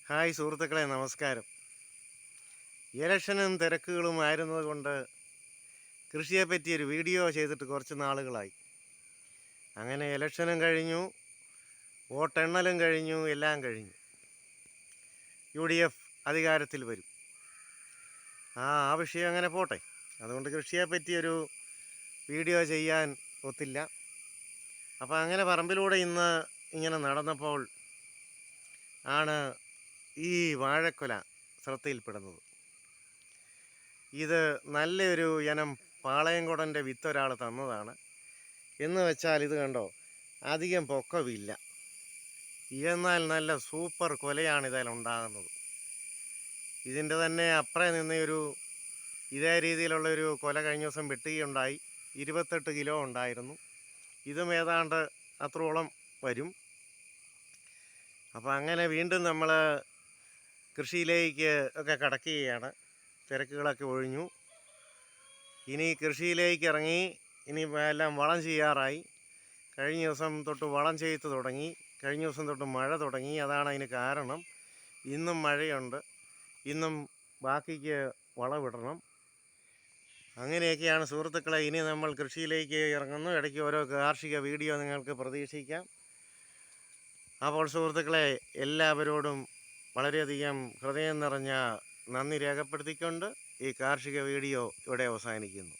Hi സുഹൃത്തുക്കളെ, നമസ്കാരം. ഇലക്ഷനും തിരക്കുകളും ആയിരുന്നത് കൊണ്ട് കൃഷിയെപ്പറ്റി ഒരു വീഡിയോ ചെയ്തിട്ട് കുറച്ച് നാളുകളായി. അങ്ങനെ ഇലക്ഷനും കഴിഞ്ഞു, വോട്ടെണ്ണലും കഴിഞ്ഞു, എല്ലാം കഴിഞ്ഞു. UDF അധികാരത്തിൽ വരും. ആ വിഷയം അങ്ങനെ പോട്ടെ. അതുകൊണ്ട് കൃഷിയെപ്പറ്റിയൊരു വീഡിയോ ചെയ്യാൻ ഒത്തില്ല. അപ്പോൾ അങ്ങനെ പറമ്പിലൂടെ ഇന്ന് ഇങ്ങനെ നടന്നപ്പോൾ ആണ് ഈ വാഴക്കൊല ശ്രദ്ധയിൽപ്പെടുന്നത്. ഇത് നല്ലൊരു ഇനം പാളയംകുടൻ്റെ വിത്ത് ഒരാൾ തന്നതാണ്. എന്ന് വെച്ചാൽ ഇത് കണ്ടോ, അധികം പൊക്കമില്ല, എന്നാൽ നല്ല സൂപ്പർ കൊലയാണ് ഇതിലുണ്ടാകുന്നത്. ഇതിൻ്റെ തന്നെ അപ്പുറേ നിന്നൊരു ഇതേ രീതിയിലുള്ളൊരു കൊല കഴിഞ്ഞ ദിവസം വെട്ടുകയുണ്ടായി. 28 കിലോ ഉണ്ടായിരുന്നു. ഇതും ഏതാണ്ട് അത്രോളം വരും. അപ്പോൾ അങ്ങനെ വീണ്ടും നമ്മൾ കൃഷിയിലേക്ക് ഒക്കെ കടക്കുകയാണ്. തിരക്കുകളൊക്കെ ഒഴിഞ്ഞു. ഇനി കൃഷിയിലേക്ക് ഇറങ്ങി. ഇനി എല്ലാം വളം ചെയ്യാറായി. കഴിഞ്ഞ ദിവസം തൊട്ട് വളം ചെയ്ത് തുടങ്ങി. കഴിഞ്ഞ ദിവസം തൊട്ട് മഴ തുടങ്ങി. അതാണ് അതിന് കാരണം. ഇന്നും മഴയുണ്ട്. ഇന്നും ബാക്കിക്ക് വളമിടണം. അങ്ങനെയൊക്കെയാണ് സുഹൃത്തുക്കളെ. ഇനി നമ്മൾ കൃഷിയിലേക്ക് ഇറങ്ങുന്നു. ഇടയ്ക്ക് ഓരോ കാർഷിക വീഡിയോ നിങ്ങൾക്ക് പ്രതീക്ഷിക്കാം. അപ്പോൾ സുഹൃത്തുക്കളെ, എല്ലാവരോടും വളരെയധികം ഹൃദയം നിറഞ്ഞ നന്ദി രേഖപ്പെടുത്തിക്കൊണ്ട് ഈ കാർഷിക വീഡിയോ ഇവിടെ അവസാനിക്കുന്നു.